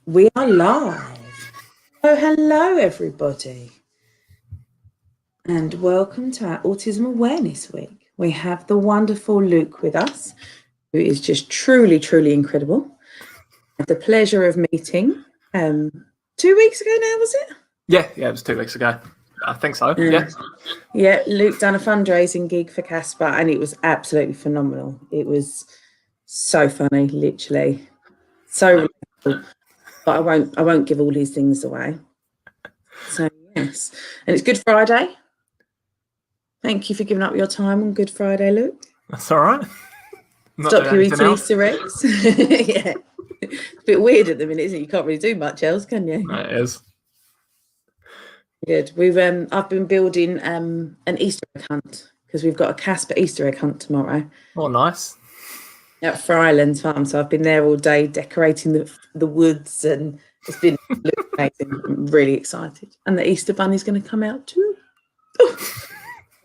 We are live. Oh, hello, everybody. And welcome to our Autism Awareness Week. We have the wonderful Luke with us, who is just truly, truly incredible. I had the pleasure of meeting 2 weeks ago now, was it? Yeah, it was 2 weeks ago. I think so, Yeah, Luke done a fundraising gig for Casper and it was absolutely phenomenal. It was so funny, literally. So relatable. But I won't give all these things away. So yes. And it's Good Friday. Thank you for giving up your time on Good Friday, Luke. That's all right. Stop you eating Easter eggs. Yeah. It's a bit weird at the minute, isn't it? You can't really do much else, can you? It is. Good. I've been building an Easter egg hunt because we've got a Casper Easter egg hunt tomorrow. Oh, nice. At Fryland Farm. So I've been there all day decorating the woods and it's been amazing. I'm really excited. And the Easter Bunny's going to come out too.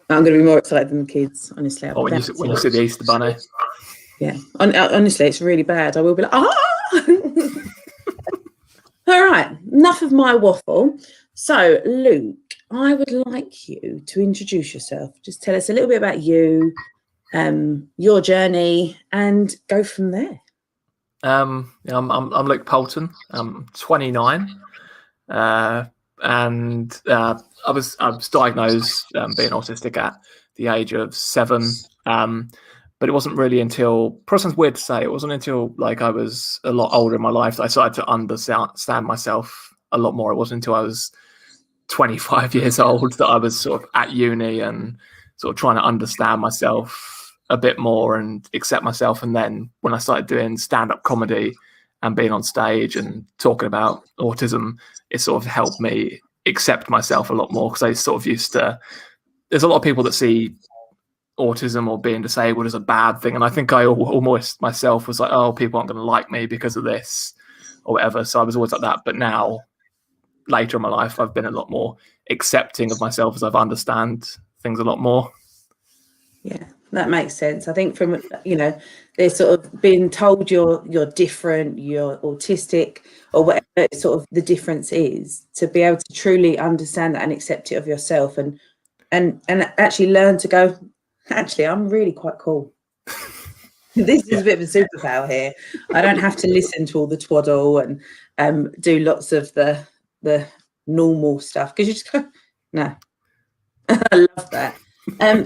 I'm going to be more excited than the kids, honestly. When you see the Easter Bunny. Yeah. Honestly, it's really bad. I will be like, All right. Enough of my waffle. So, Luke, I would like you to introduce yourself. Just tell us a little bit about you, your journey, and go from there. I'm Luke Poulton. I'm 29, and I was diagnosed being autistic at the age of 7. But it wasn't really until, probably sounds weird to say, it wasn't until like I was a lot older in my life that I started to understand myself a lot more. It wasn't until I was 25 years old that I was sort of at uni and sort of trying to understand myself a bit more and accept myself. And then when I started doing stand-up comedy and being on stage and talking about autism, it sort of helped me accept myself a lot more, because I sort of used to, there's a lot of people that see autism or being disabled as a bad thing, and I think I almost myself was like, oh, people aren't going to like me because of this or whatever. So I was always like that. But now, later in my life, I've been a lot more accepting of myself as I've understand things a lot more. Yeah, that makes sense. I think from, they're sort of being told you're different, you're autistic or whatever sort of the difference is, to be able to truly understand that and accept it of yourself and actually learn to go, actually, I'm really quite cool. This is a bit of a superpower here. I don't have to listen to all the twaddle and do lots of the normal stuff, because you just go, no. I love that.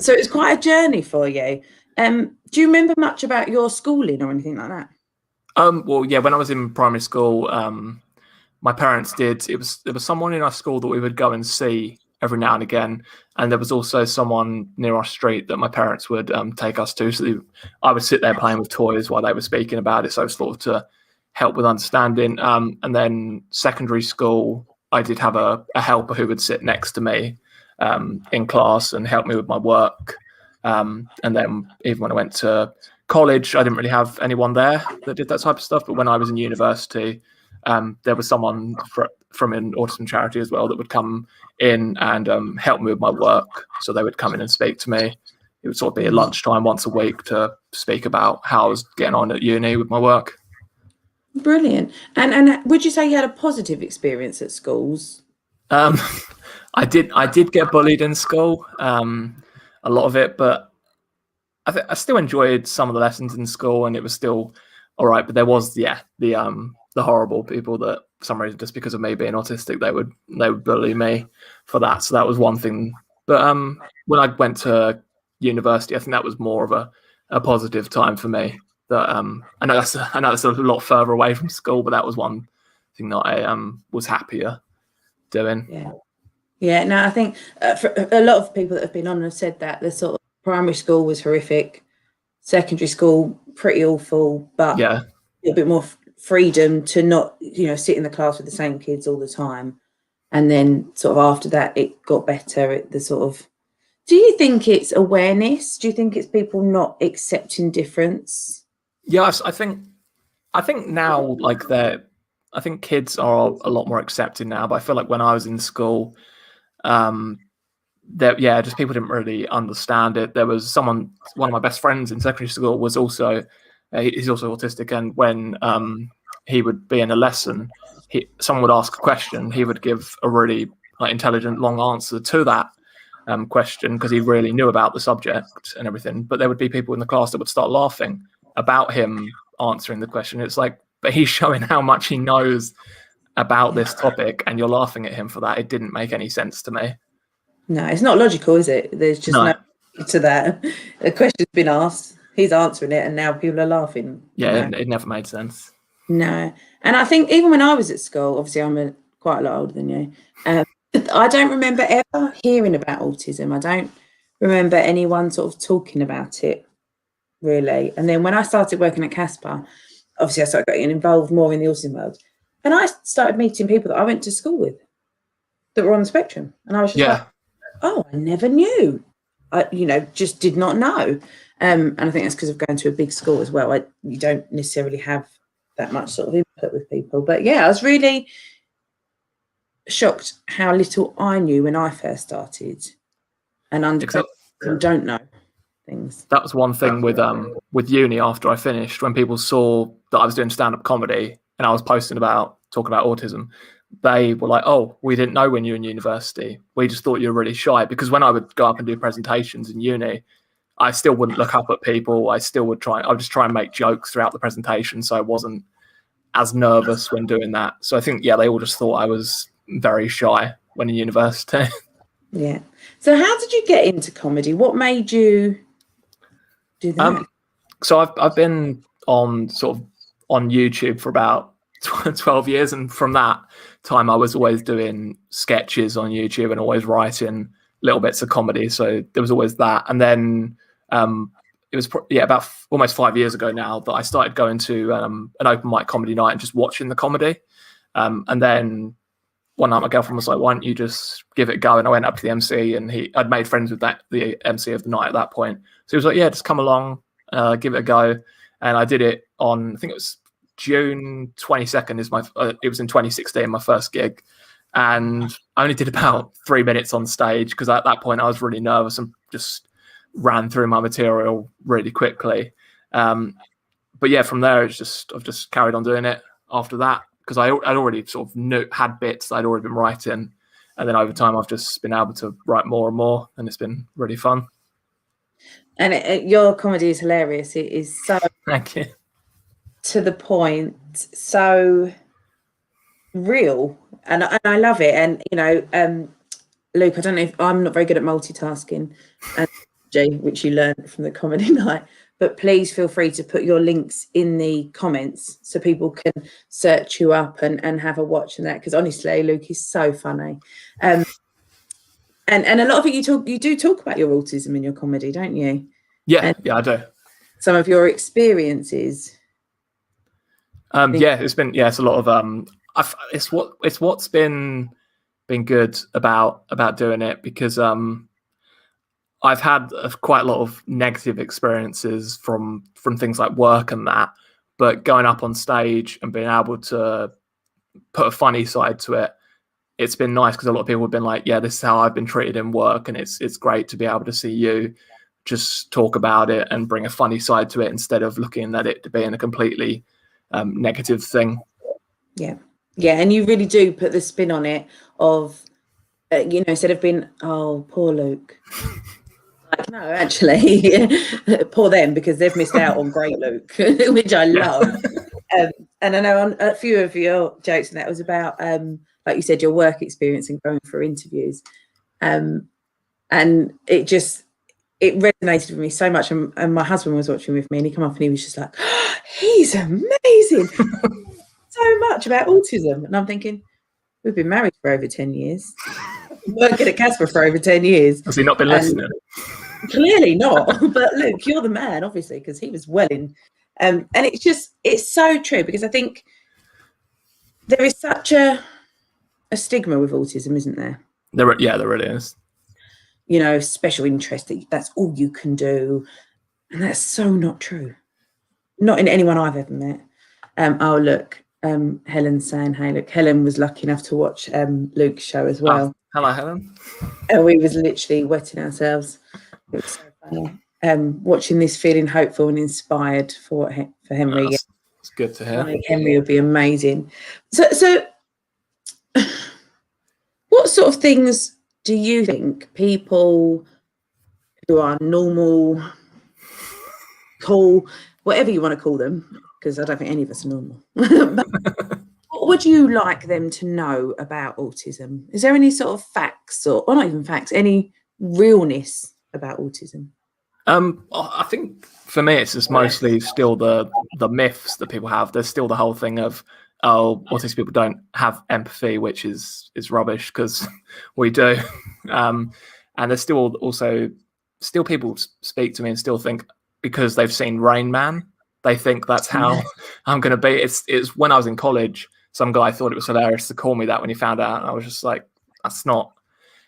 So it's quite a journey for you. Do you remember much about your schooling or anything like that? Well, yeah, when I was in primary school, my parents there was someone in our school that we would go and see every now and again, and there was also someone near our street that my parents would take us to. So I would sit there playing with toys while they were speaking about it, so sort of to help with understanding. And then secondary school, I did have a helper who would sit next to me in class and help me with my work. And then even when I went to college, I didn't really have anyone there that did that type of stuff. But when I was in university, there was someone from an autism charity as well that would come in and help me with my work. So they would come in and speak to me. It would sort of be at lunchtime once a week to speak about how I was getting on at uni with my work. Brilliant. And would you say you had a positive experience at schools? I did get bullied in school, a lot of it, but I still enjoyed some of the lessons in school, and it was still all right. But there was the horrible people that for some reason, just because of me being autistic, they would bully me for that. So that was one thing. But when I went to university, I think that was more of a positive time for me. That I know that's a lot further away from school, but that was one thing that I was happier doing. Yeah. No, I think for a lot of people that have been on have said that the sort of primary school was horrific, secondary school pretty awful, but a little bit more freedom to not, sit in the class with the same kids all the time. And then sort of after that, it got better. Do you think it's awareness? Do you think it's people not accepting difference? Yes, I think now, I think kids are a lot more accepting now. But I feel like when I was in school, just people didn't really understand it. There was one of my best friends in secondary school was also he's also autistic, and when he would be in a lesson, someone would ask a question, he would give a really intelligent, long answer to that question because he really knew about the subject and everything. But there would be people in the class that would start laughing about him answering the question. It's like, but he's showing how much he knows about this topic, and you're laughing at him for that. It didn't make any sense to me. No, it's not logical, is it? There's just no to that. A question's been asked, he's answering it, and now people are laughing. Yeah, it never made sense. No. And I think even when I was at school, obviously I'm quite a lot older than you, I don't remember ever hearing about autism. I don't remember anyone sort of talking about it, really. And then when I started working at Casper, obviously I started getting involved more in the autism world. And I started meeting people that I went to school with that were on the spectrum. And I was just like, oh, I never knew. I, just did not know. And I think that's because of going to a big school as well. You don't necessarily have that much sort of input with people. But yeah, I was really shocked how little I knew when I first started, and don't know things. That was one thing with uni after I finished, when people saw that I was doing stand-up comedy and I was talking about autism, they were like, oh, we didn't know when you were in university. We just thought you were really shy. Because when I would go up and do presentations in uni, I still wouldn't look up at people. I would just try and make jokes throughout the presentation, so I wasn't as nervous when doing that. So I think, they all just thought I was very shy when in university. Yeah. So how did you get into comedy? What made you do that? So I've been on YouTube for about 12 years, and from that time I was always doing sketches on YouTube and always writing little bits of comedy. So there was always that. And then it was about almost 5 years ago now that I started going to an open mic comedy night and just watching the comedy. And then one night my girlfriend was like, why don't you just give it a go? And I went up to the MC, and I'd made friends with the MC of the night at that point. So he was like, yeah, just come along, give it a go. And I did it on, I think it was June 22nd it was in 2016, my first gig. And I only did about 3 minutes on stage because at that point I was really nervous and just ran through my material really quickly. But yeah, from there I've just carried on doing it after that, because I'd already sort of had bits that I'd already been writing, and then over time I've just been able to write more and more, and it's been really fun. And your comedy is hilarious. It is so thank you, to the point, so real, and I love it. And Luke, I don't know if I'm not very good at multitasking, and which you learned from the comedy night, but please feel free to put your links in the comments so people can search you up and have a watch and that, because honestly, Luke is so funny. And a lot of it you do talk about your autism in your comedy, don't you? Yeah, I do. Some of your experiences. It's a lot of it's what's been good about doing it, because I've had quite a lot of negative experiences from things like work and that, but going up on stage and being able to put a funny side to it, it's been nice, because a lot of people have been like, yeah, this is how I've been treated in work, and it's great to be able to see you just talk about it and bring a funny side to it instead of looking at it to being a completely negative thing. Yeah, and you really do put the spin on it of, instead of being, oh, poor Luke. Like, no, actually, poor them, because they've missed out on great Luke, which I love. And I know on a few of your jokes, and that was about, like you said, your work experience and going for interviews. And it resonated with me so much. And my husband was watching with me, and he came up and he was just like, oh, he's amazing. So much about autism. And I'm thinking, we've been married for over 10 years. Working at Casper for over 10 years. Has he not been listening? Clearly not. But Luke, you're the man, obviously, because he was welling. And it's so true, because I think there is such a stigma with autism, isn't there? There really is. Special interest, that's all you can do. And that's so not true. Not in anyone I've ever met. Oh, look, Helen's saying, hey, look, Helen was lucky enough to watch Luke's show as well. Oh, hello, Helen. And we was literally wetting ourselves. It was so funny. Watching this, feeling hopeful and inspired for Henry. It's good to hear. Henry would be amazing. So What sort of things do you think people who are normal, cool, whatever you want to call them, because I don't think any of us are normal, but what would you like them to know about autism? Is there any sort of facts or not even facts, any realness about autism? I think for me, it's just mostly still the myths that people have. There's still the whole thing of, oh, autistic people don't have empathy, which is rubbish, because we do. And there's still also people speak to me and still think, because they've seen Rain Man, they think that's how I'm going to be. It's when I was in college, some guy thought it was hilarious to call me that when he found out. And I was just like, that's not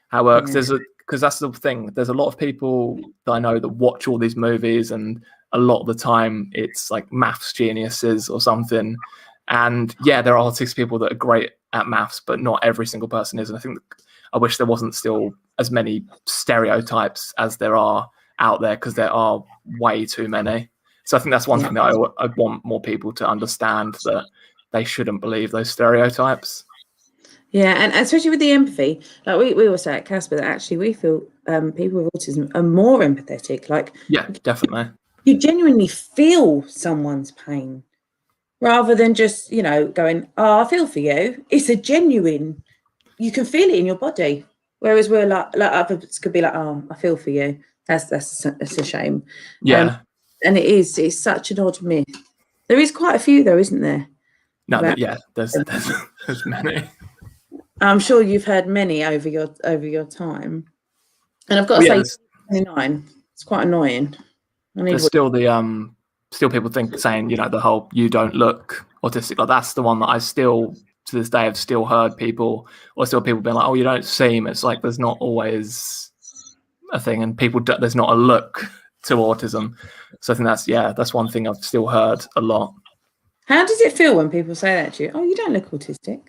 how it works. Because that's the thing. There's a lot of people that I know that watch all these movies, and a lot of the time it's like maths geniuses or something. And yeah, there are autistic people that are great at maths, but not every single person is. And I think I wish there wasn't still as many stereotypes as there are out there, because there are way too many. So I think that's one thing that I want more people to understand, that they shouldn't believe those stereotypes. Yeah, and especially with the empathy, like we always say at Casper that actually we feel people with autism are more empathetic. Like, yeah, definitely. You genuinely feel someone's pain rather than just, going, oh, I feel for you. It's a genuine, you can feel it in your body. Whereas we're like others could be like, oh, I feel for you. That's a shame. Yeah. And it's such an odd myth. There is quite a few though, isn't there? No, there's many. I'm sure you've heard many over your time, and I've got to say, 29. It's quite annoying. There's still the still people saying the whole "you don't look autistic." Like, that's the one that I still to this day have still heard people, or still people being like, "Oh, you don't seem." It's like there's not always a thing, and there's not a look to autism. So I think that's one thing I've still heard a lot. How does it feel when people say that to you? Oh, you don't look autistic.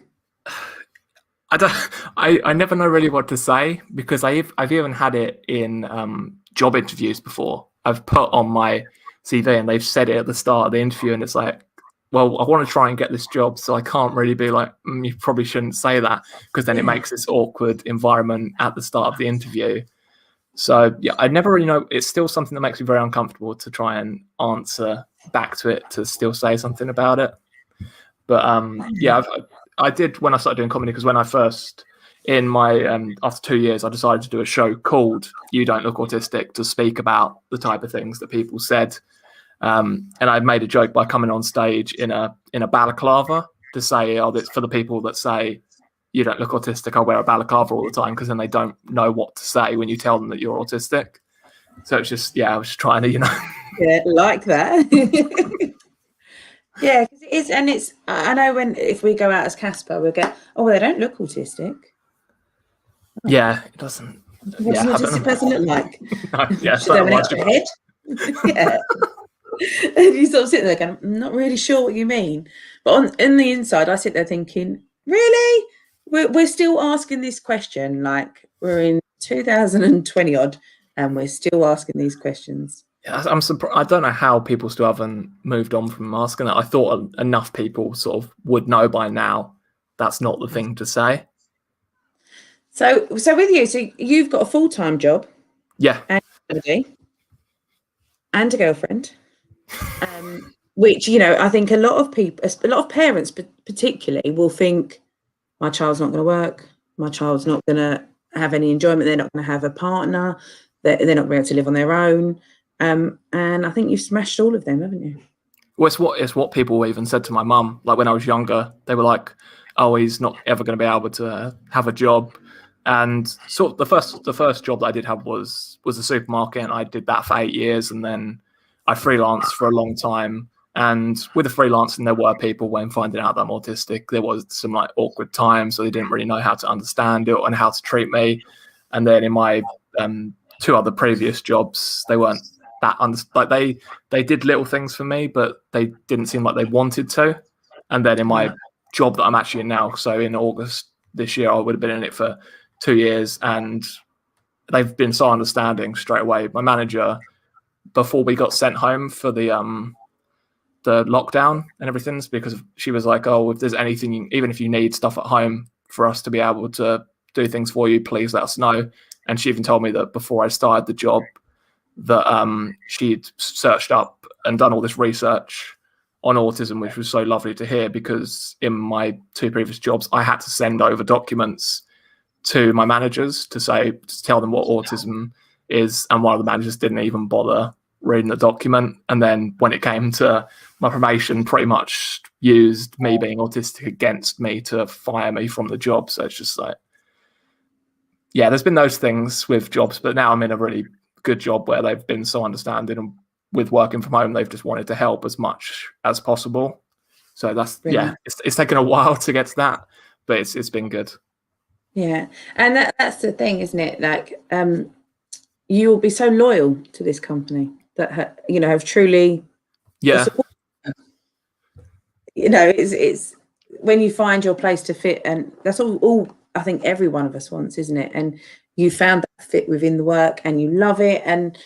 I never know really what to say, because I've even had it in job interviews before. I've put on my CV and they've said it at the start of the interview, and it's like, well, I want to try and get this job, so I can't really be like, you probably shouldn't say that, because then it makes this awkward environment at the start of the interview. So yeah, I never really know. It's still something that makes me very uncomfortable to try and answer back to it, to still say something about it. But yeah, I did when I started doing comedy, because when I first, in my after 2 years, I decided to do a show called "You Don't Look Autistic" to speak about the type of things that people said. And I made a joke by coming on stage in a balaclava to say, "Oh, that's for the people that say you don't look autistic. I wear a balaclava all the time," because then they don't know what to say when you tell them that you're autistic. So it's just, I was just trying to, Yeah, like that. Yeah, because it is, and it's. I know if we go out as Casper, we'll get, oh, well, they don't look autistic. Yeah, it doesn't. What does an autistic person look like? Yeah, should they have an extra head? Yeah. And you sort of sit there going, I'm not really sure what you mean. But in the inside, I sit there thinking, really? We're still asking this question, like we're in 2020 odd, and we're still asking these questions. Yeah, I'm surprised. I don't know how people still haven't moved on from asking that. I thought enough people sort of would know by now that's not the thing to say. So with you, so you've got a full-time job. Yeah. And a girlfriend. Which, I think a lot of people, a lot of parents particularly, will think, my child's not going to work, my child's not going to have any enjoyment, they're not going to have a partner, they're not going to be able to live on their own. And I think you've smashed all of them, haven't you? Well, it's what people even said to my mum. Like, when I was younger, they were like, "Oh, he's not ever going to be able to have a job." And so the first job that I did have was a supermarket, and I did that for 8 years, and then I freelanced for a long time. And with the freelancing, there were people, when finding out that I'm autistic, there was some like awkward times, so they didn't really know how to understand it and how to treat me. And then in my 2 other previous jobs, they weren't that they did little things for me, but they didn't seem like they wanted to. And then in my job that I'm actually in now, so in August this year, I would have been in it for 2 years, and they've been so understanding straight away. My manager, before we got sent home for the lockdown and everything, because she was like, "Oh, if there's anything, even if you need stuff at home, for us to be able to do things for you, please let us know. And she even told me that before I started the job that she'd searched up and done all this research on autism, which was so lovely to hear, because in my 2 previous jobs, I had to send over documents to my managers to tell them what autism is. And one of the managers didn't even bother reading the document. And then when it came to my promotion, pretty much used me being autistic against me to fire me from the job. So it's just like, yeah, there's been those things with jobs, but now I'm in a really good job where they've been so understanding, and with working from home, they've just wanted to help as much as possible. So that's, Brilliant. yeah, it's taken a while to get to that, but it's been good. Yeah, and that's the thing, isn't it? Like, you will be so loyal to this company that have truly, Yeah, it's when you find your place to fit, and that's all I think every one of us wants, isn't it? And you found that fit within the work, and you love it. And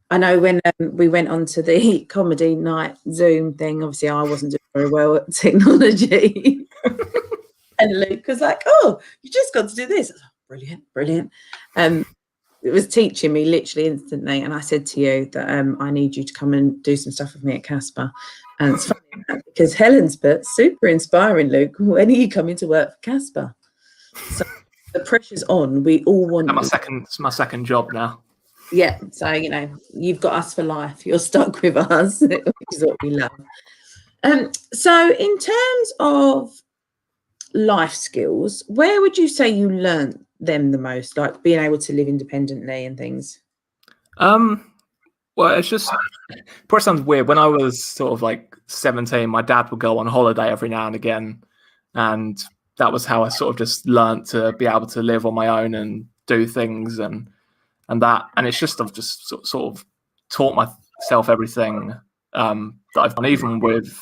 I know when we went on to the comedy night Zoom thing, obviously I wasn't doing very well at technology. And Luke was like, "Oh, you just got to do this." I was like, brilliant. It was teaching me literally instantly. And I said to you that I need you to come and do some stuff with me at Casper. And it's funny because Helen's put, super inspiring, Luke. When are you coming to work for Casper? So the pressure's on. We all want it's my second job now. Yeah. So, you've got us for life. You're stuck with us, which is what we love. So in terms of life skills, where would you say you learnt them the most, like being able to live independently and things? Well, it's just, probably sounds weird. When I was sort of like 17, my dad would go on holiday every now and again, and that was how I sort of just learnt to be able to live on my own and do things, and it's just, I've just sort of taught myself everything that I've done, even with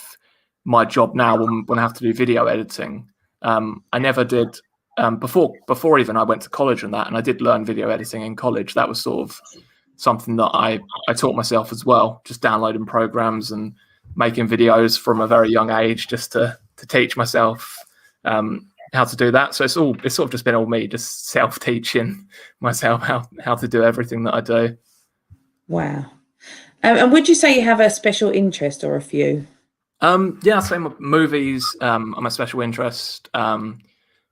my job now when I have to do video editing. I never did before even I went to college and I did learn video editing in college. That was sort of something that I taught myself as well, just downloading programs and making videos from a very young age, just to teach myself how to do that. So it's sort of just been all me, just self-teaching myself how to do everything that I do. Wow. And would you say you have a special interest or a few? Yeah, same with movies. I'm a special interest.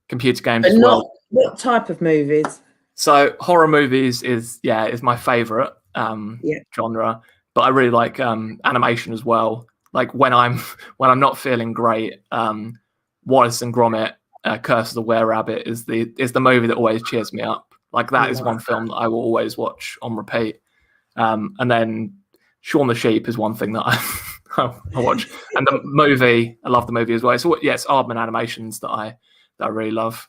Computer games But as well. What type of movies? So horror movies is my favorite genre, but I really like animation as well. Like when I'm not feeling great, Wallace and Gromit, Curse of the Were-Rabbit is the movie that always cheers me up. Like that is one film that I will always watch on repeat. And then Shaun the Sheep is one thing that I watch. And the movie, I love the movie as well. It's Aardman Animations that I really love.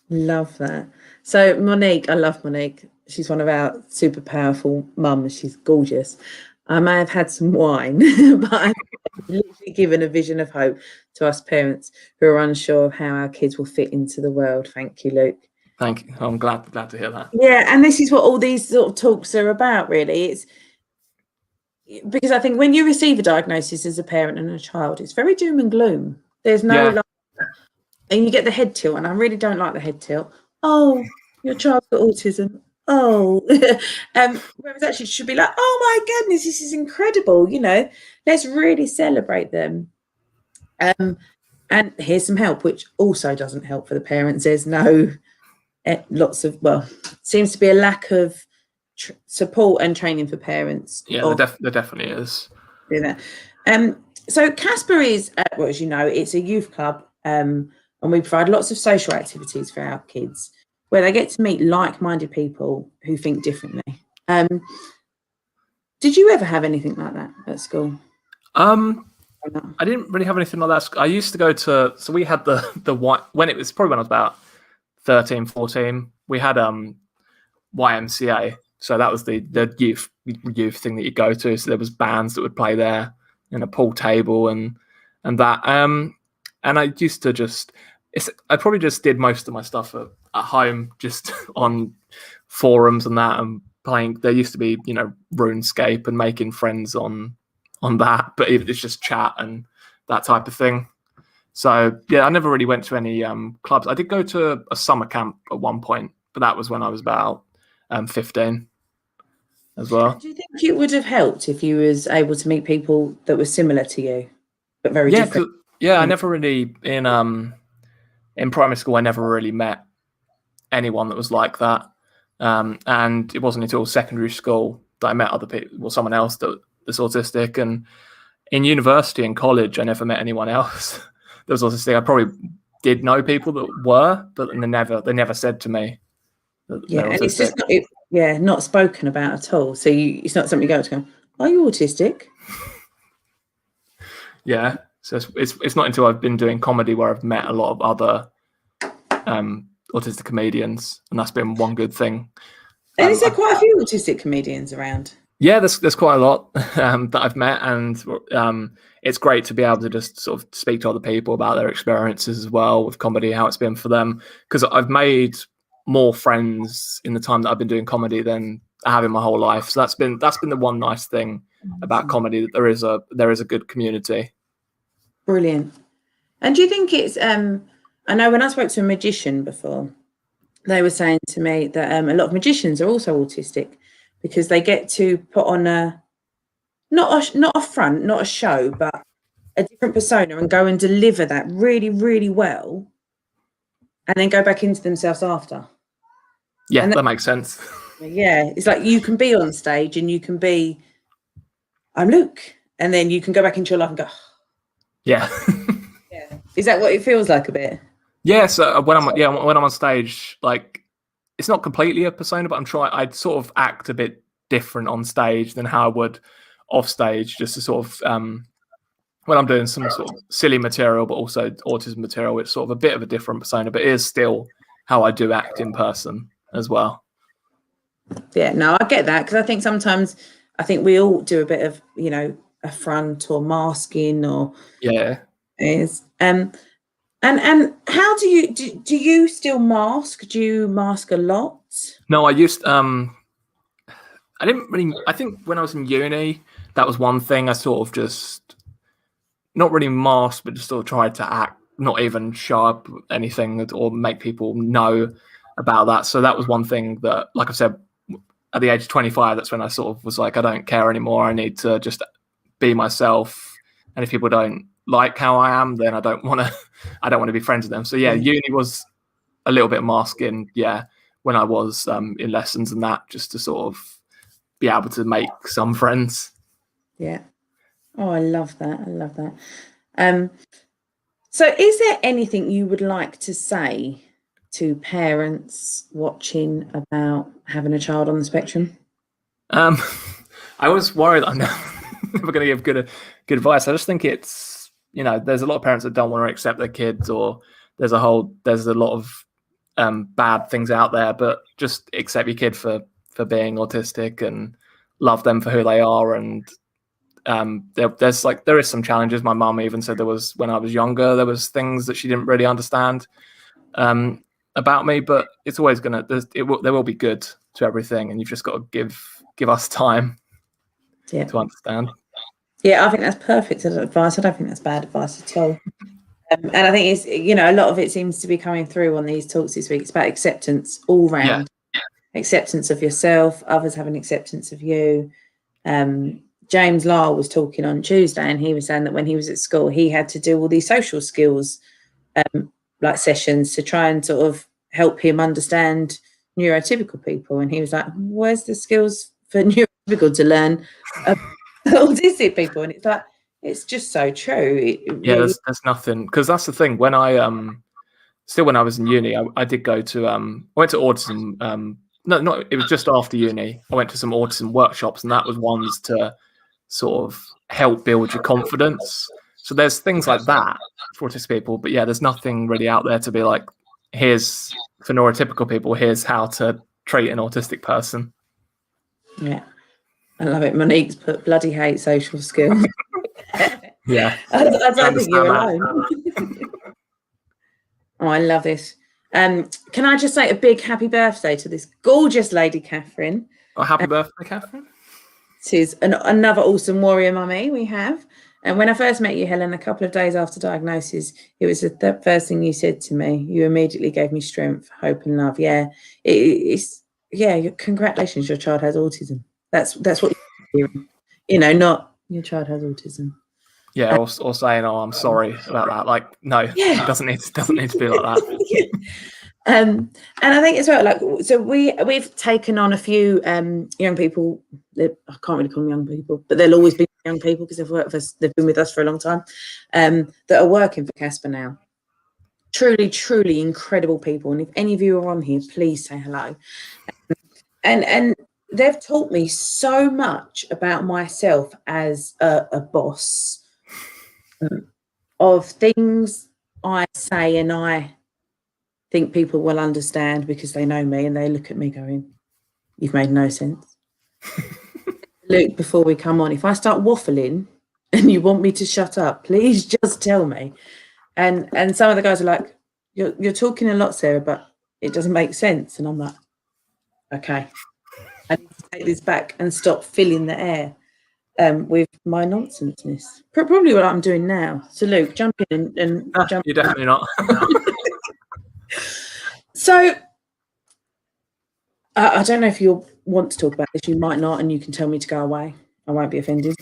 Love that. So Monique, I love Monique. She's one of our super powerful mums. She's gorgeous. I may have had some wine, but I've literally given a vision of hope to us parents who are unsure of how our kids will fit into the world. Thank you, Luke. Thank you. I'm glad to hear that. Yeah, and this is what all these sort of talks are about, really. It's because I think when you receive a diagnosis as a parent and a child, it's very doom and gloom. There's no and you get the head tilt, and I really don't like the head tilt. Oh, your child's got autism. Oh, whereas actually it should be like, oh my goodness, this is incredible. Let's really celebrate them. And here's some help, which also doesn't help for the parents. There's no seems to be a lack of support and training for parents. Yeah, there definitely is. Do that. So Casper is, as you know, it's a youth club. And we provide lots of social activities for our kids where they get to meet like-minded people who think differently. Did you ever have anything like that at school? I didn't really have anything like that. I used to go to, so we had the when it was probably when I was about 13, 14, we had YMCA. So that was the youth thing that you go to. So there was bands that would play there and a pool table and that. And I used to I probably just did most of my stuff at home, just on forums and that, and playing. There used to be, RuneScape and making friends on that, but it's just chat and that type of thing. So yeah, I never really went to any clubs. I did go to a summer camp at one point, but that was when I was about 15 as well. Do you think it would have helped if you was able to meet people that were similar to you, but very Yeah, different? I never really in primary school I never really met anyone that was like that, and it wasn't until secondary school that I met other people, well, someone else that's autistic, and in university and college I never met anyone else that was autistic. I probably did know people that were, but they never said to me that they're And it's autistic. just not spoken about at all. So it's not something you go to go, are you autistic? Yeah, so it's not until I've been doing comedy where I've met a lot of other autistic comedians, and that's been one good thing. And is there quite a few autistic comedians around? Yeah, there's quite a lot that I've met, and it's great to be able to just sort of speak to other people about their experiences as well with comedy, how it's been for them, because I've made more friends in the time that I've been doing comedy than I have in my whole life. So that's been the one nice thing about comedy, that there is a good community. Brilliant. And do you think it's I know when I spoke to a magician before, they were saying to me that a lot of magicians are also autistic, because they get to put on not a front, not a show, but a different persona, and go and deliver that really, really well, and then go back into themselves after. Yeah, that makes sense. Yeah, it's like you can be on stage and you can be, I'm Luke, and then you can go back into your life and go, yeah. yeah. Is that what it feels like a bit? Yeah, so when I'm on stage, like, it's not completely a persona, but I'd sort of act a bit different on stage than how I would off stage, just to sort of when I'm doing some sort of silly material, but also autism material, it's sort of a bit of a different persona, but it is still how I do act in person as well. Yeah, no, I get that, because I think sometimes we all do a bit of, a front or masking, or is and how do you still mask? Do you mask a lot? No, I didn't really. I think when I was in uni, that was one thing. I sort of just not really masked, but just sort of tried to act, not even show up anything or make people know about that. So that was one thing that, like I said, at the age of 25, that's when I sort of was like, I don't care anymore. I need to just be myself. And if people don't like how I am, then I don't want to be friends with them. So yeah, uni was a little bit masking. Yeah, when I was in lessons and that, just to sort of be able to make some friends. Yeah. Oh, I love that. I love that. So is there anything you would like to say to parents watching about having a child on the spectrum? I was worried I'm never going to give good advice. I just think it's, there's a lot of parents that don't want to accept their kids, or there's a lot of bad things out there, but just accept your kid for being autistic and love them for who they are. And there is some challenges. My mum even said when I was younger, there was things that she didn't really understand about me, but it's always there will be good to everything, and you've just got to give us time to understand. Yeah, I think that's perfect advice. I don't think that's bad advice at all. And I think it's, a lot of it seems to be coming through on these talks this week. It's about acceptance all round. Yeah. Acceptance of yourself, others having acceptance of you. James Lyle was talking on Tuesday, and he was saying that when he was at school, he had to do all these social skills like sessions to try and sort of help him understand neurotypical people. And he was like, where's the skills for neurotypical to learn autistic people? And it's like, it's just so true. There's nothing, because that's the thing. When I when I was in uni, I did go to I went to autism. No, it was just after uni. I went to some autism workshops, and that was ones to sort of help build your confidence. So there's things like that for autistic people, but yeah, there's nothing really out there to be like, here's for neurotypical people, here's how to treat an autistic person. Yeah, I love it. Monique's put bloody hate social skills. Yeah, I don't think you're alone. Oh, I love this. Can I just say a big happy birthday to this gorgeous lady, Catherine? Oh, happy birthday, Catherine. She's another awesome warrior mummy we have. And when I first met you, Helen, a couple of days after diagnosis, it was the first thing you said to me. You immediately gave me strength, hope, and love. Yeah, congratulations, your child has autism. That's what you're hearing. You know, not your child has autism. Yeah, or saying, "Oh, I'm sorry about that." Like, no, it doesn't need to be like that. Yeah. And I think as well, like, so we've taken on a few young people. I can't really call them young people, but they'll always be young people because they've been with us for a long time, that are working for Casper now. Truly, truly incredible people. And if any of you are on here, please say hello. And they've taught me so much about myself as a boss, of things I say and I think people will understand because they know me and they look at me going, "You've made no sense." Luke, before we come on, if I start waffling and you want me to shut up, please just tell me. And some of the guys are like, you're talking a lot, Sarah, but it doesn't make sense. And I'm like, okay, I need to take this back and stop filling the air with my nonsenseness. Probably what I'm doing now. So Luke, jump in and jump. You're definitely not. So I don't know if you'll want to talk about this. You might not, and you can tell me to go away. I won't be offended.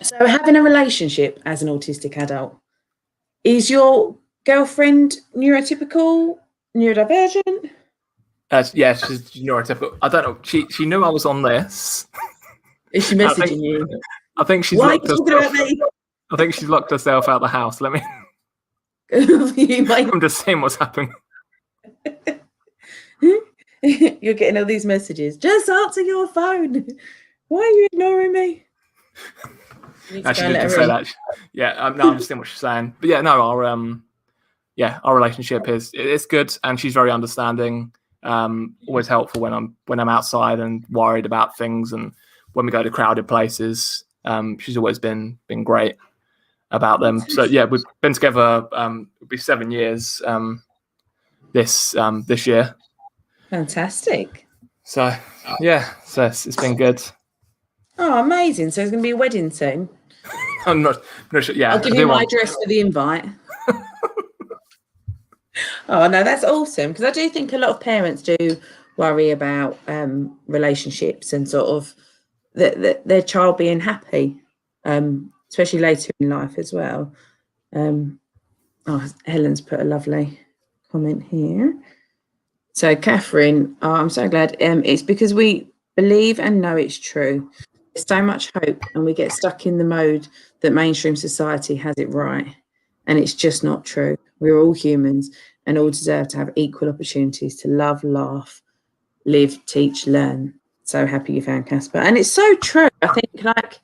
So having a relationship as an autistic adult, is your girlfriend neurotypical, neurodivergent? Yeah, she's neurotypical. I don't know. She knew I was on this. Is she messaging you? I think she's Why locked are you talking about me? I think she's locked herself out of the house. Let me. I'm just seeing what's happening. You're getting all these messages. Just answer your phone. Why are you ignoring me? Actually, didn't say that. Yeah, no, I'm just seeing what she's saying. But yeah, no, our relationship is good, and she's very understanding. Always helpful when I'm outside and worried about things, and when we go to crowded places. She's always been great about them. So yeah, we've been together. It'll be 7 years this year. Fantastic. So yeah, so it's been good. Oh, amazing! So it's going to be a wedding soon. I'm not sure. Yeah, I'll give you my address for the invite. Oh no, that's awesome, because I do think a lot of parents do worry about relationships and sort of their child being happy, especially later in life as well. Helen's put a lovely comment here. So Catherine, I'm so glad. It's because we believe and know it's true. There's so much hope, and we get stuck in the mode that mainstream society has it right, and it's just not true. We're all humans and all deserve to have equal opportunities to love, laugh, live, teach, learn. So happy you found Casper. And it's so true. I think, like,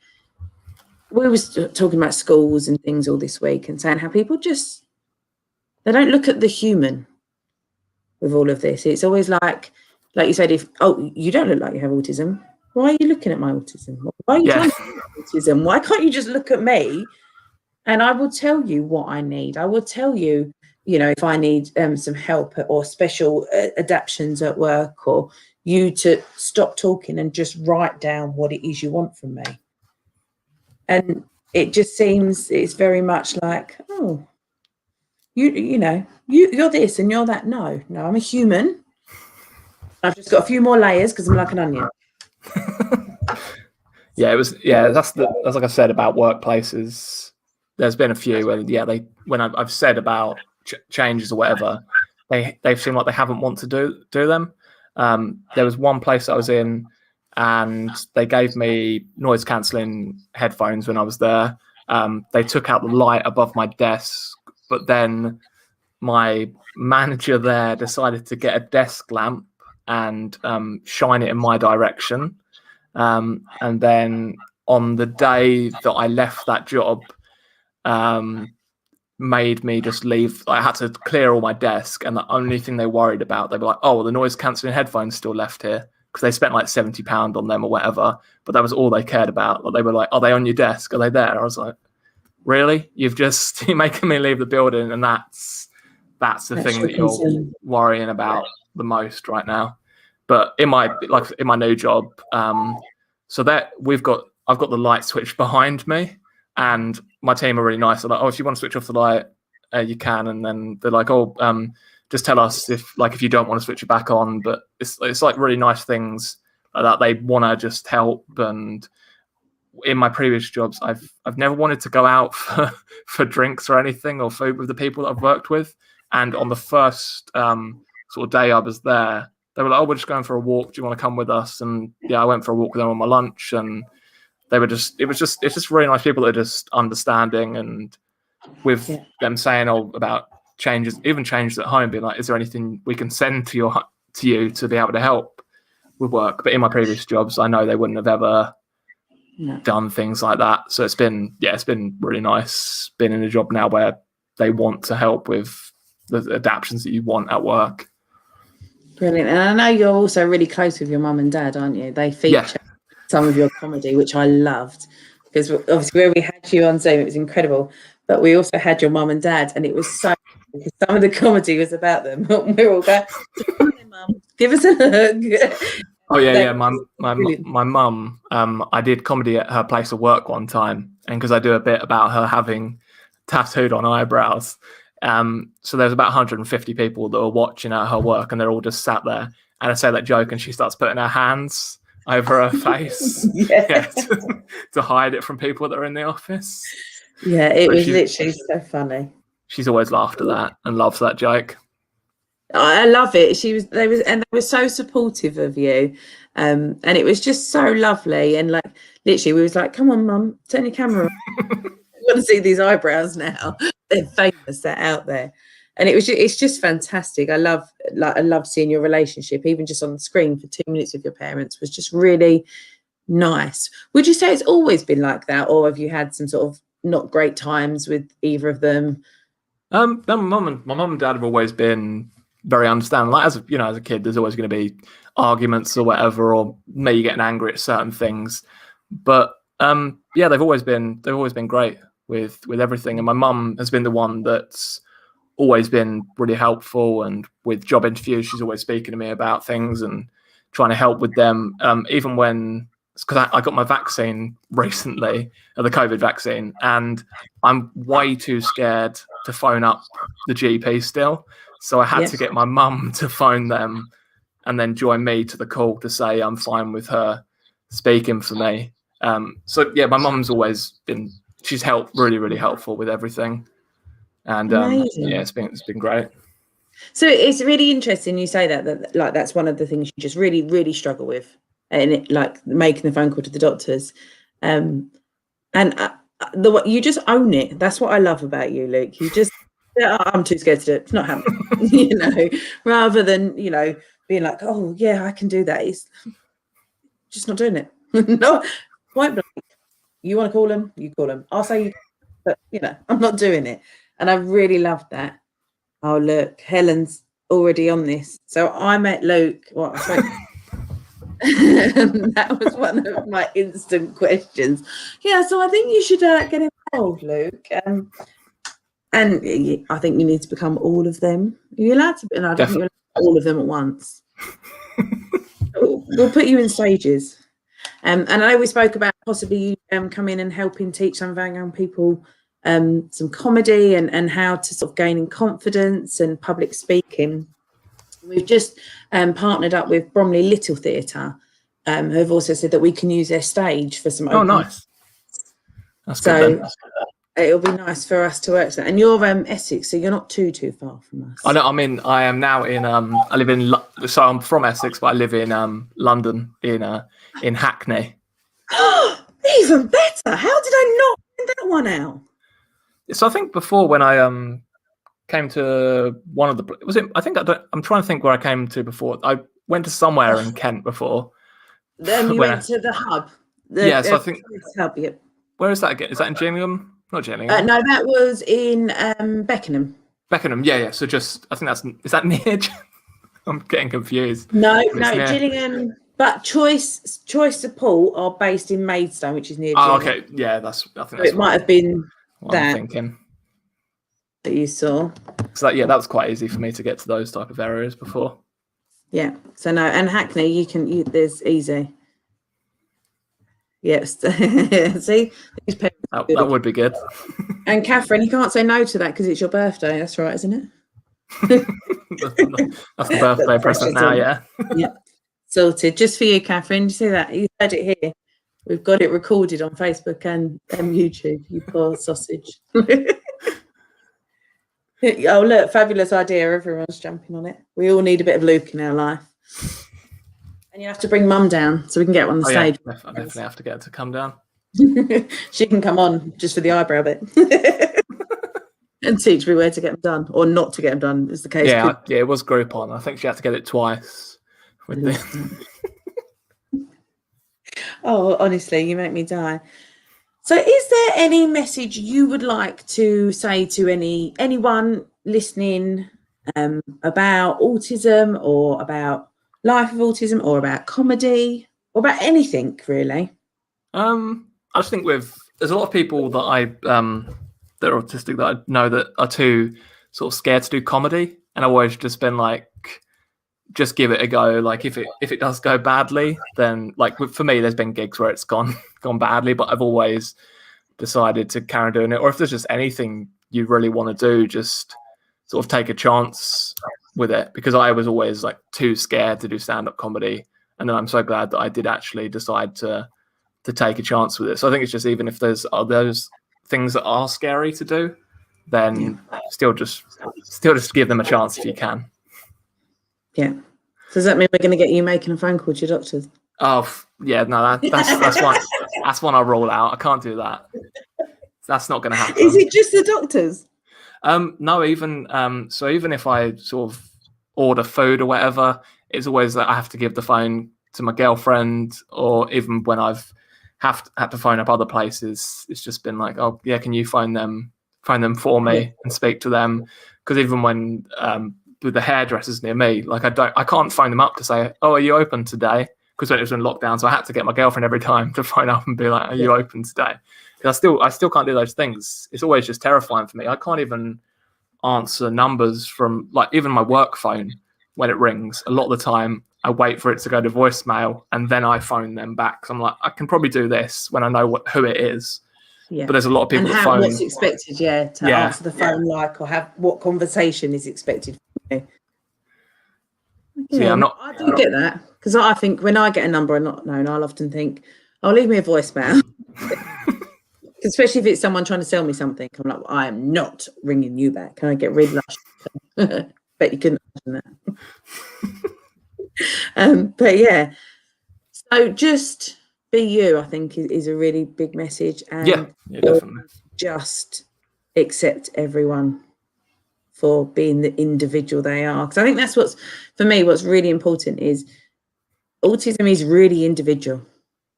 we was talking about schools and things all this week and saying how people they don't look at the human with all of this. It's always like you said, you don't look like you have autism. Why are you looking at my autism? Why are you trying to look at autism? Why can't you just look at me and I will tell you what I need? I will tell you, if I need some help or special adaptions at work, or you to stop talking and just write down what it is you want from me. And it just seems it's very much like, oh, you're this and you're that. No, I'm a human. I've just got a few more layers because I'm like an onion. That's like I said about workplaces. There's been a few where when I've said about changes or whatever, they've seemed like they haven't wanted to do them. There was one place I was in, and they gave me noise cancelling headphones when I was there. They took out the light above my desk, but then my manager there decided to get a desk lamp and shine it in my direction. And then on the day that I left that job, made me just leave. I had to clear all my desk, and the only thing they worried about, they were like, "Oh, well, the noise cancelling headphones still left here," because they spent like £70 on them or whatever. But that was all they cared about. They were like, "Are they on your desk? Are they there?" And I was like, "Really? You're making me leave the building, and that's the thing that you're worrying about the most right now." But in my new job, so that I've got the light switch behind me, and my team are really nice. They're like, oh, if you want to switch off the light, you can. And then they're like, oh, just tell us if you don't want to switch it back on. But it's like really nice things like that. They want to just help. And in my previous jobs, I've never wanted to go out for drinks or anything or food with the people that I've worked with. And on the first sort of day I was there, they were like, oh, we're just going for a walk. Do you want to come with us? And yeah, I went for a walk with them on my lunch, and it's just really nice people that are just understanding, and with them saying about changes at home, being like, is there anything we can send to you to be able to help with work? But in my previous jobs, I know they wouldn't have ever done things like that. So it's been really nice being in a job now where they want to help with the adaptions that you want at work. Brilliant. And I know you're also really close with your mum and dad, aren't you? They feature some of your comedy, which I loved, because obviously where we had you on Zoom, it was incredible. But we also had your mum and dad, and it was so, because some of the comedy was about them. We were all going, Mum, give us a look. Oh yeah. My mum, I did comedy at her place of work one time, and because I do a bit about her having tattooed on eyebrows. So there's about 150 people that were watching at her work, and they're all just sat there. And I say that joke, and she starts putting her hands over her face to hide it from people that are in the office. Yeah, it was literally so funny. She's always laughed at that and loves that joke. I love it. They were so supportive of you, and it was just so lovely. And like literally, we was like, "Come on, Mum, turn your camera on. I want to see these eyebrows now. They're famous. They're out there." And it's just fantastic. I love seeing your relationship, even just on the screen for 2 minutes with your parents, was just really nice. Would you say it's always been like that, or have you had some sort of not great times with either of them? My mum and dad have always been very understanding. Like as a kid, there's always going to be arguments or whatever, or me getting angry at certain things. But they've always been great with everything. And my mum has been the one that's always been really helpful. And with job interviews, she's always speaking to me about things and trying to help with them. Even when, because I got my vaccine recently, the COVID vaccine, and I'm way too scared to phone up the GP still. So I had to get my mum to phone them and then join me to the call to say I'm fine with her speaking for me. My mum's always been, she's helped really, really helpful with everything. And it's been great. So it's really interesting you say that like that's one of the things you just really, really struggle with, and it, like making the phone call to the doctors, and you just own it. That's what I love about you, Luke. You just I'm too scared to do it. It's not happening, rather than being like, oh yeah, I can do that. It's just not doing it. No, point blank. You want to call them, you call them. I'll say, but I'm not doing it. And I really loved that. Oh, look, Helen's already on this. So I met Luke. That was one of my instant questions. Yeah, so I think you should get involved, Luke. And I think you need to become all of them. Are you allowed to? No, I don't think you're allowed to all of them at once. We'll put you in stages. And I know we spoke about possibly you come in and helping teach some of our young people some comedy and how to sort of gaining confidence and public speaking. We've just partnered up with Bromley Little Theatre, who have also said that we can use their stage for some. Oh, nice. That's good. So it'll be nice for us to work. And you're Essex, so you're not too far from us. I know. I mean, I am now in. I live in. So I'm from Essex, but I live in London in Hackney. Even better. How did I not find that one out? So I think before, when I came to one of the, I'm trying to think where I came to before. I went to somewhere in Kent before. Then you went to the hub. So I think hub. Yep. Where is that again? Is that in Gillingham? Not Gillingham. No, that was in Beckenham. Beckenham, yeah. So is that near? I'm getting confused. No, Gillingham. But Choice Support are based in Maidstone, which is near Gillingham. Oh, okay. Yeah, I think that's it might have been what I'm thinking. That you saw. So that was quite easy for me to get to those type of areas before. Yeah. So no, and Hackney, there's easy. Yes. See, these parents That would be good. And Catherine, you can't say no to that because it's your birthday. That's right, isn't it? That's the birthday present now, yeah. Yeah. Sorted. Just for you, Catherine. You see that? You heard it here. We've got it recorded on Facebook and YouTube, you poor sausage. Oh, look, fabulous idea. Everyone's jumping on it. We all need a bit of Luke in our life. And you have to bring Mum down so we can get on the stage. Yeah, I definitely have to get her to come down. She can come on just for the eyebrow bit. And teach me where to get them done, or not to get them done, is the case. Yeah, it was Groupon. I think she had to get it twice. Oh, honestly, you make me die. So is there any message you would like to say to anyone listening about autism, or about life of autism, or about comedy, or about anything really? I just think there's a lot of people that that are autistic that I know that are too sort of scared to do comedy, and I've always just been like, just give it a go. Like if it does go badly, then like for me, there's been gigs where it's gone badly, but I've always decided to carry on doing it. Or if there's just anything you really want to do, just sort of take a chance with it, because I was always like too scared to do stand-up comedy, and then I'm so glad that I did actually decide to take a chance with it. So I think it's just, even if there's those things that are scary to do, then still just give them a chance if you can. Yeah. Does that mean we're going to get you making a phone call to your doctors? Oh yeah, no, that's one I'll roll out. I can't do that. That's not going to happen. Is it just the doctors? No, even so, even if I sort of order food or whatever, it's always that I have to give the phone to my girlfriend, or even when I've had to phone up other places, it's just been like, oh yeah, can you phone them for me and speak to them? Because even when with the hairdressers near me, like I can't phone them up to say, oh, are you open today? Because when it was in lockdown, so I had to get my girlfriend every time to phone up and be like, are you open today? Because I still can't do those things. It's always just terrifying for me. I can't even answer numbers from, like, even my work phone when it rings. A lot of the time I wait for it to go to voicemail and then I phone them back. So I'm like, I can probably do this when I know who it is. Yeah. But there's a lot of people that phone. What's expected, to answer the phone, like, or have what conversation is expected from you. So I do get that, because I think when I get a number I'm not known, I'll often think, oh, leave me a voicemail. Especially if it's someone trying to sell me something. I'm like, well, I am not ringing you back. Can I get rid of that? Bet you couldn't imagine that. But yeah, so just be you, I think, is a really big message. And yeah, definitely. Just accept everyone for being the individual they are. Because I think that's what's really important, is autism is really individual.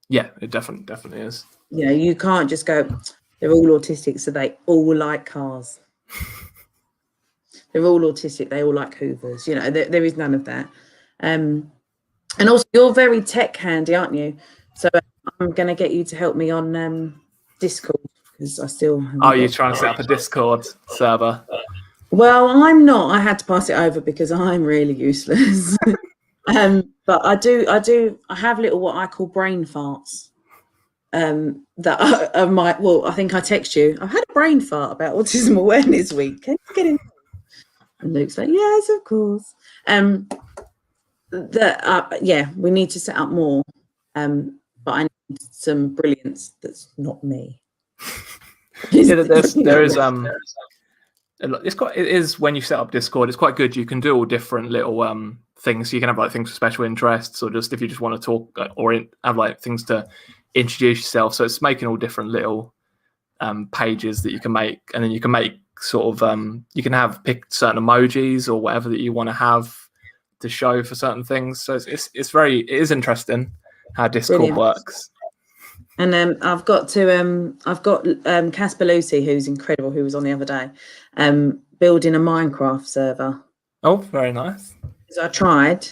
Yeah, it definitely is. You know, you can't just go, they're all autistic, so they all like cars. They're all autistic, they all like Hoovers. You know, there is none of that. And also, you're very tech handy, aren't you? So I'm going to get you to help me on Discord, because I still... Oh, you're trying to set up a Discord server? Well, I'm not. I had to pass it over because I'm really useless. But I have little, what I call brain farts. That I might, well, I think I text you, I've had a brain fart about Autism Awareness Week. Can you get in? And Luke's like, yes, of course. We need to set up more. But I need some brilliance that's not me. Yeah, there is it is when you set up Discord, it's quite good. You can do all different little things. You can have like things for special interests, or just if you just want to talk, or have like things to introduce yourself. So it's making all different little pages that you can make, and then you can make sort of you can pick certain emojis or whatever that you want to have to show for certain things. So it is interesting how Discord works. And I've got Casper Lucy, who's incredible, who was on the other day, building a Minecraft server. Oh, very nice. I tried.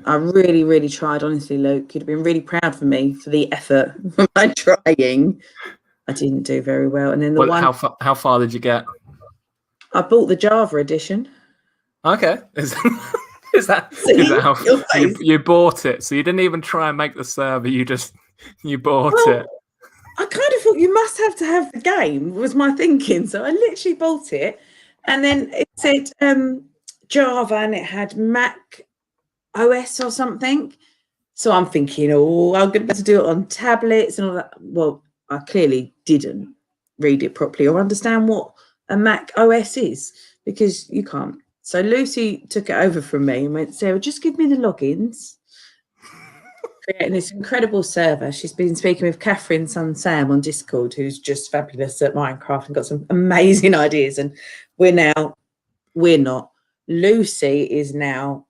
I really, really tried, honestly, Luke. You'd have been really proud for me for the effort of my trying. I didn't do very well. And then how far did you get? I bought the Java edition. Okay. Is that how you bought it? So you didn't even try and make the server, you bought it. I kind of thought you must have to have the game, was my thinking. So I literally bought it, and then it said Java, and it had Mac OS or something. So I'm thinking, oh, I'm going to be able to do it on tablets and all that. Well, I clearly didn't read it properly or understand what a Mac OS is, because you can't. So Lucy took it over from me and went, Sarah, just give me the logins. Creating this incredible server. She's been speaking with Catherine's son Sam on Discord, who's just fabulous at Minecraft and got some amazing ideas. And we're not. Lucy is now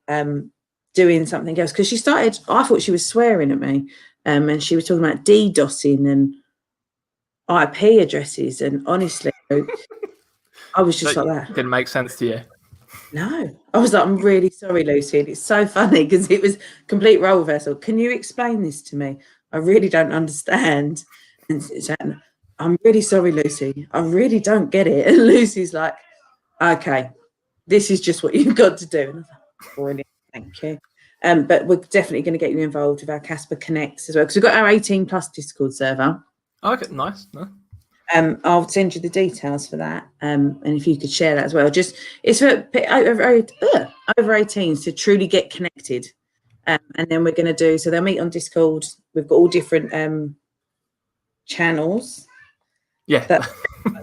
doing something else, because she started, I thought she was swearing at me, and she was talking about DDoSing and IP addresses, and honestly I was just like that. Didn't make sense to you? No, I was like, I'm really sorry, Lucy. And it's so funny because it was complete role reversal. Can you explain this to me? I really don't understand. And I'm really sorry, Lucy. I really don't get it. And Lucy's like, okay, this is just what you've got to do. And I was like, brilliant, thank you. But we're definitely going to get you involved with our Casper Connects as well, because we've got our 18 plus Discord server. Okay, nice. No. I'll send you the details for that, and if you could share that as well. Just it's for over 18s to truly get connected, and then we're going to do, so they'll meet on Discord. We've got all different channels. Yeah, that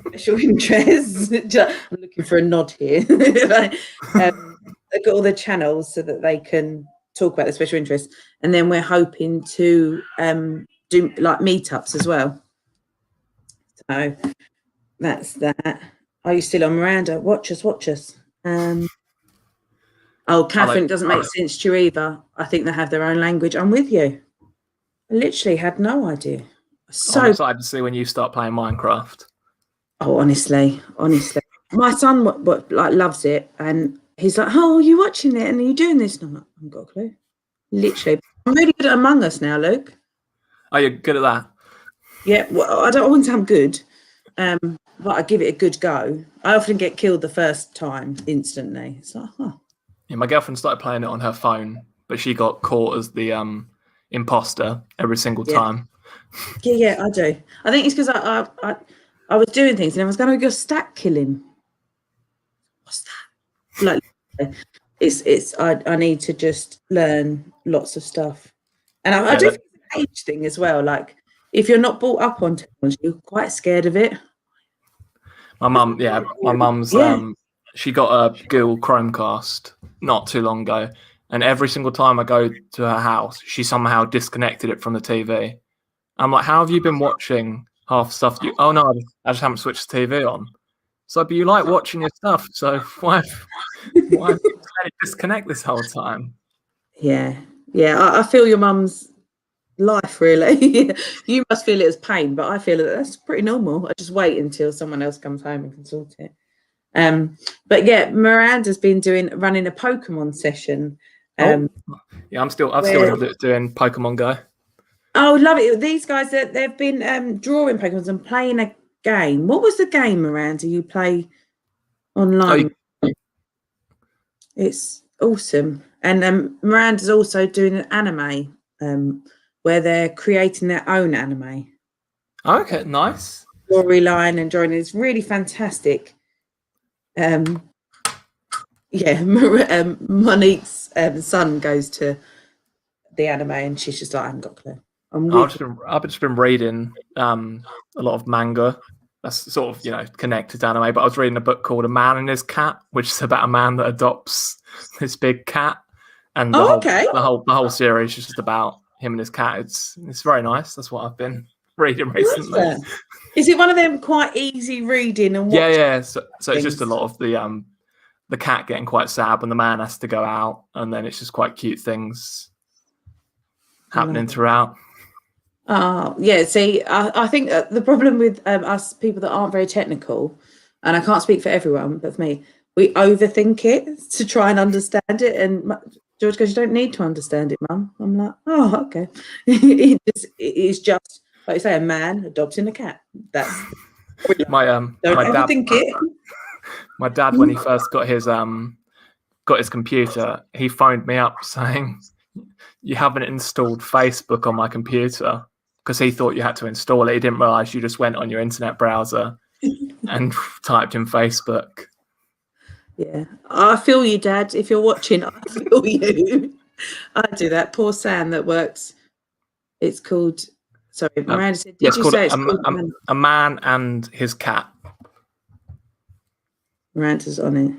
special interests. I'm looking for a nod here. They've got all the channels so that they can talk about the special interests, and then we're hoping to do like meetups as well. So that's that. Are you still on, Miranda? Watch us. Oh, Catherine, doesn't make sense to you either. I think they have their own language. I'm with you. I literally had no idea. So I'm excited to see when you start playing Minecraft. Oh, honestly, my son loves it, and he's like, "Oh, are you watching it? And are you doing this?" And I'm like, "I haven't got a clue." Literally, I'm really good at Among Us now, Luke. Oh, you're good at that? Yeah, well, I wouldn't say I'm good, but I give it a good go. I often get killed the first time instantly. It's like, Yeah, my girlfriend started playing it on her phone, but she got caught as the imposter every single time. Yeah, I do. I think it's because I was doing things and everyone's going, "Oh, you're stack killing." What's that? Like, it's I need to just learn lots of stuff, and I do think it's an age thing as well. Like, if you're not brought up on technology, you're quite scared of it. My mum's she got a Google Chromecast not too long ago, and every single time I go to her house, she somehow disconnected it from the TV. I'm like, "How have you been watching half stuff?" Oh no, I just haven't switched the TV on. So, but you like watching your stuff, so why have you let it disconnect this whole time? Yeah, I feel your mum's life, really. You must feel it as pain, but I feel that's pretty normal. I just wait until someone else comes home and can sort it. But yeah, Miranda's been running a Pokemon session. Yeah, I'm still doing Pokemon Go. Oh, love it. These guys, they've been drawing Pokemon and playing a game. What was the game, Miranda, you play online? It's awesome. And Miranda's also doing an anime where they're creating their own anime. Okay, nice. Storyline and drawing. It's really fantastic. Monique's son goes to the anime and she's just like, I haven't got a clue. I've just been reading a lot of manga. That's sort of, connected to anime. But I was reading a book called A Man and His Cat, which is about a man that adopts this big cat. And the whole series is just about him and his cat. It's very nice. That's what I've been reading recently. Is it one of them quite easy reading and yeah? So it's just a lot of the cat getting quite sad when the man has to go out, and then it's just quite cute things happening throughout. Oh, yeah. See, I think the problem with us people that aren't very technical, and I can't speak for everyone, but for me, we overthink it to try and understand it. And George goes, "You don't need to understand it, Mum." I'm like, "Oh, okay." It is just, like you say, a man adopting a cat. That's my don't overthink it. My dad, when he first got his computer, he phoned me up saying, "You haven't installed Facebook on my computer." because he thought you had to install it. He didn't realize you just went on your internet browser and typed in Facebook. Yeah, I feel you, Dad. If you're watching, I feel you. I do that. Poor Sam that works. It's called. Sorry, Miranda said. Yeah, Did you say it's called a man and his cat? Miranda's on it,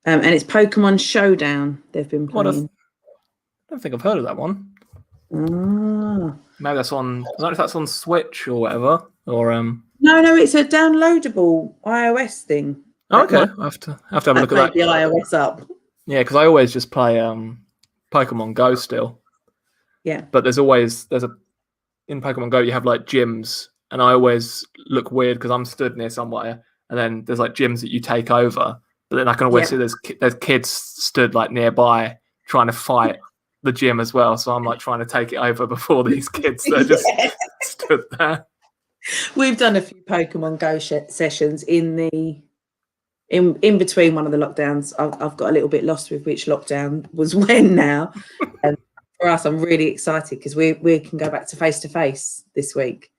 and it's Pokemon Showdown. They've been playing. I don't think I've heard of that one. Ah. Maybe that's on. I don't know if that's on Switch or whatever. Or No, it's a downloadable iOS thing. Oh, okay, I have to have a look at that. The iOS up. Yeah, because I always just play Pokemon Go still. Yeah. But in Pokemon Go you have like gyms, and I always look weird because I'm stood near somewhere, and then there's like gyms that you take over, but then I can always see there's kids stood like nearby trying to fight the gym as well. So I'm like trying to take it over before these kids that are just stood there. We've done a few Pokemon Go sessions in between one of the lockdowns. I've got a little bit lost with which lockdown was when now. And for us, I'm really excited because we can go back to face this week.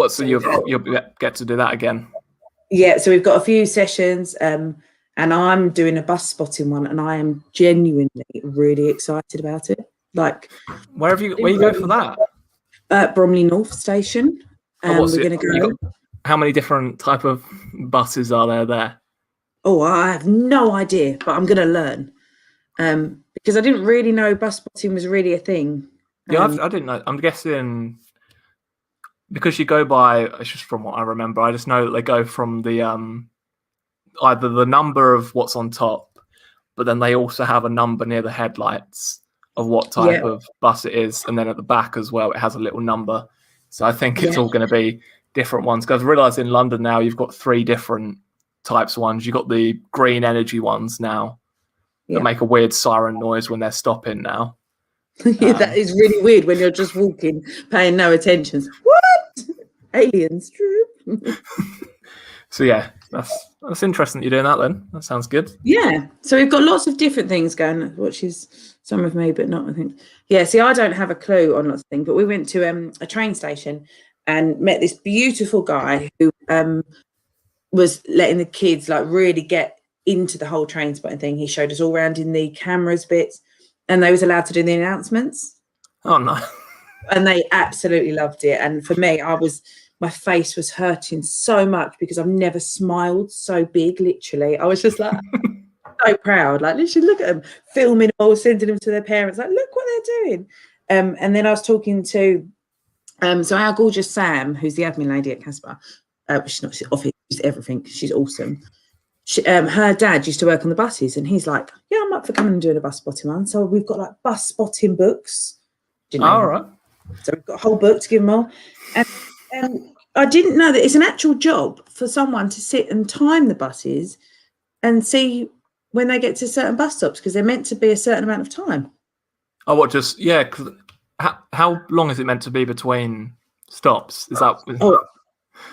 So you'll get to do that again? Yeah, so we've got a few sessions, and I'm doing a bus spotting one, and I am genuinely really excited about it. Like, where you go for that? Bromley North Station. We're going to go. How many different type of buses are there? Oh, I have no idea, but I'm going to learn. Because I didn't really know bus spotting was really a thing. Yeah, I didn't know. I'm guessing because you go by, it's just from what I remember, I just know that they go from the either the number of what's on top, but then they also have a number near the headlights of what type of bus it is, and then at the back as well it has a little number. So I think it's all going to be different ones, because I realise in London now you've got 3 different types of ones. You've got the green energy ones now that make a weird siren noise when they're stopping now. That is really weird when you're just walking, paying no attention. What? Aliens, true. So yeah, that's interesting that you're doing that then. That sounds good. Yeah. So we've got lots of different things going, which is some of me, but not, I think. Yeah, see, I don't have a clue on lots of things, but we went to a train station and met this beautiful guy who was letting the kids like really get into the whole train spotting thing. He showed us all around in the cameras bits, and they was allowed to do the announcements. Oh no. And they absolutely loved it. And for me, my face was hurting so much because I've never smiled so big, literally. I was just like so proud, like literally look at them, filming all, sending them to their parents, like look what they're doing. And then I was talking to so our gorgeous Sam, who's the admin lady at Casper, she's not office, she's everything, she's awesome. Her dad used to work on the buses, and he's like, yeah, I'm up for coming and doing a bus spotting one. So we've got like bus spotting books. All right. So we've got a whole book to give them all. And I didn't know that it's an actual job for someone to sit and time the buses and see when they get to certain bus stops, because they're meant to be a certain amount of time. Oh, what? Just how long is it meant to be between stops? Is that?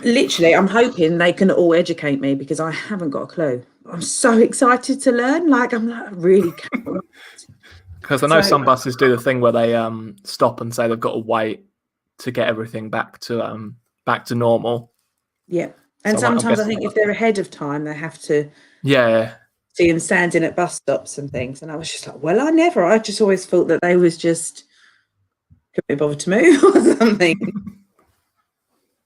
Literally, I'm hoping they can all educate me because I haven't got a clue. I'm so excited to learn. Like, I'm like, really can't. Because I know some buses do the thing where they stop and say they've got to wait to get everything back to normal. Yeah, and so sometimes I think if they're ahead of time, they have to. Yeah. See them standing at bus stops and things, and I was just like, well, I just always thought that they was just couldn't be bothered to move or something.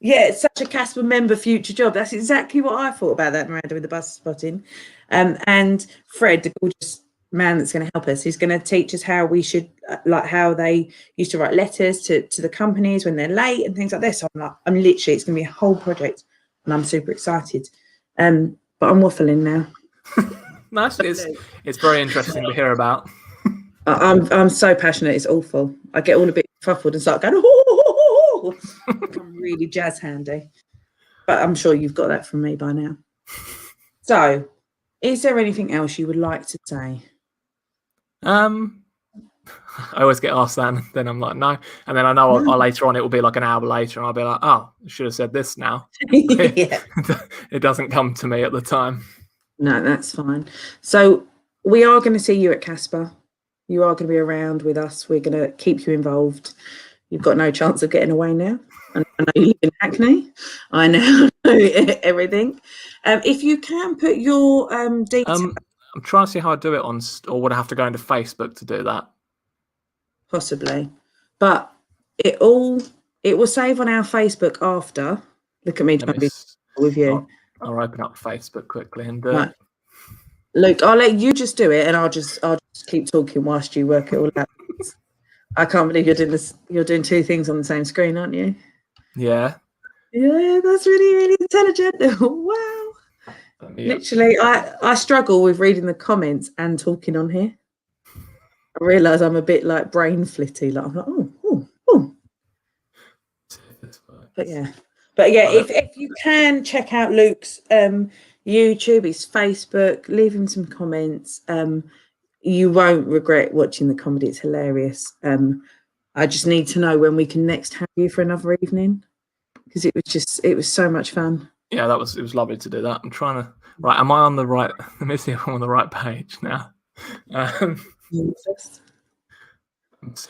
Yeah, it's such a Casper member future job. That's exactly what I thought about that, Miranda, with the bus spotting. And Fred, the gorgeous man that's going to help us, he's going to teach us how we should, like how they used to write letters to the companies when they're late and things like this. So I'm literally, it's going to be a whole project, and I'm super excited. But I'm waffling now. Nice. It's very interesting to hear about. I'm so passionate. It's awful. I get all a bit fuffled and start going, oh, I'm really jazz handy. But I'm sure you've got that from me by now. So, is there anything else you would like to say? I always get asked that, and then I'm like, no. And then I know later on it will be like an hour later, and I'll be like, oh, I should have said this now. Yeah. It doesn't come to me at the time. No, that's fine. So we are going to see you at Casper. You are going to be around with us. We're going to keep you involved. You've got no chance of getting away now. I know you live in Hackney. I now know everything. If you can put your details. I'm trying to see how I do it or would I have to go into Facebook to do that? Possibly, but it will save on our Facebook after. Look at me trying to be with you. I'll open up Facebook quickly and right. Luke, I'll let you just do it, and I'll just keep talking whilst you work it all out. I can't believe you're doing this. You're doing two things on the same screen, aren't you? Yeah. Yeah, that's really, really intelligent. Wow. Literally, I struggle with reading the comments and talking on here. I realise I'm a bit like brain flitty. Like I'm like, oh. But yeah. If you can check out Luke's YouTube, his Facebook, leave him some comments. You won't regret watching the comedy. It's hilarious. I just need to know when we can next have you for another evening, because it was so much fun. Yeah, it was lovely to do that. I'm trying to am I on the right? Let me see if I'm on the right page now. I'll tell you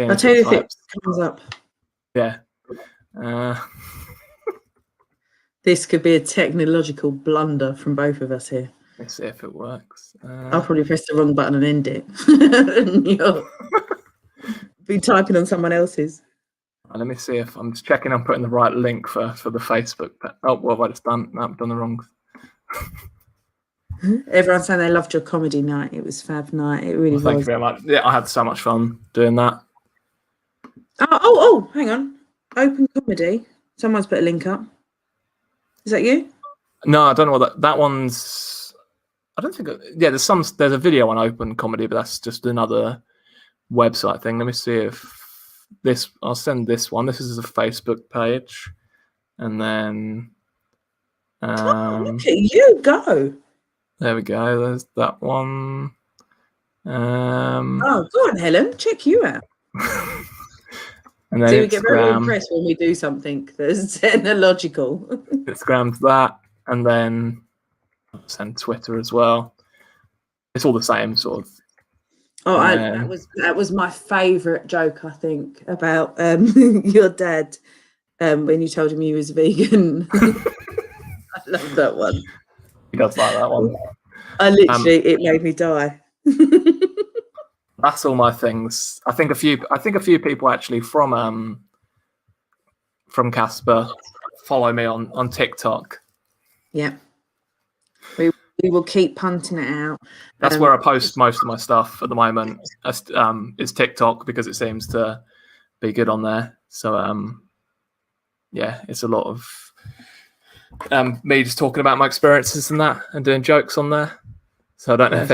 if it comes up. Yeah. This could be a technological blunder from both of us here. Let's see if it works. I'll probably press the wrong button and end it. And you'll be typing on someone else's. Let me see if I'm just checking I'm putting the right link for the Facebook. Oh, what have I just done? No, I've done the wrong. Everyone's saying they loved your comedy night. It was fab night. It really was. Thank you very much. Yeah, I had so much fun doing that. Oh, hang on. Open comedy. Someone's put a link up. Is that you? No, I don't know what that one's. I don't think. Yeah, there's a video on Open Comedy, but that's just another website thing. Let me see if this. I'll send this one. This is a Facebook page, and then. Look at you go. There we go. There's that one. Go on, Helen. Check you out. And then so we get very impressed when we do something that's technological. Instagram's that, and then send Twitter as well. It's all the same sort of. Oh, that was my favourite joke, I think, about your dad when you told him he was vegan. I love that one. He does like that one. I literally, it made me die. That's all my things. I think a few people actually from Casper follow me on TikTok. Yeah. We will keep punting it out. That's where I post most of my stuff at the moment. Is TikTok, because it seems to be good on there. So yeah, it's a lot of me just talking about my experiences and that, and doing jokes on there. So I don't know if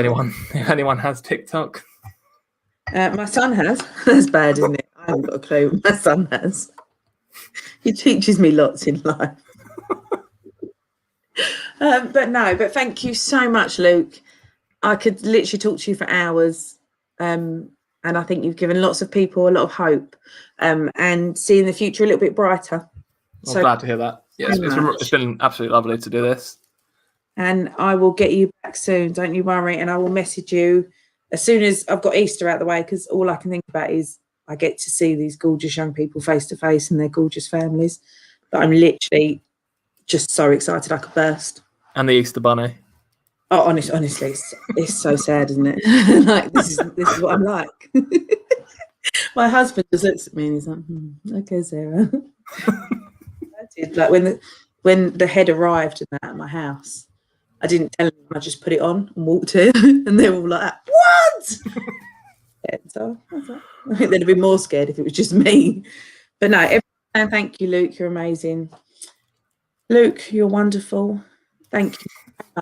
anyone has TikTok. My son has. That's bad, isn't it? I haven't got a clue what my son has. He teaches me lots in life. But thank you so much, Luke. I could literally talk to you for hours. And I think you've given lots of people a lot of hope and seeing the future a little bit brighter. I'm glad to hear that. Yeah, it's been absolutely lovely to do this. And I will get you back soon, don't you worry. And I will message you as soon as I've got Easter out of the way, because all I can think about is I get to see these gorgeous young people face to face and their gorgeous families. But I'm literally just so excited I could burst. And the Easter Bunny. Oh, honestly, it's so sad, isn't it? Like this is what I'm like. My husband just looks at me and he's like, okay, Sarah. Like when the head arrived at my house, I didn't tell him. I just put it on and walked in, and they were all like, "What?" Yeah, so I think they'd have been more scared if it was just me. But no, everyone, thank you, Luke. You're amazing. Luke, you're wonderful. Thank you.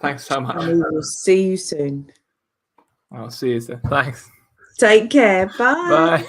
Thanks so much. And we will see you soon. I'll see you soon. Thanks. Take care. Bye. Bye.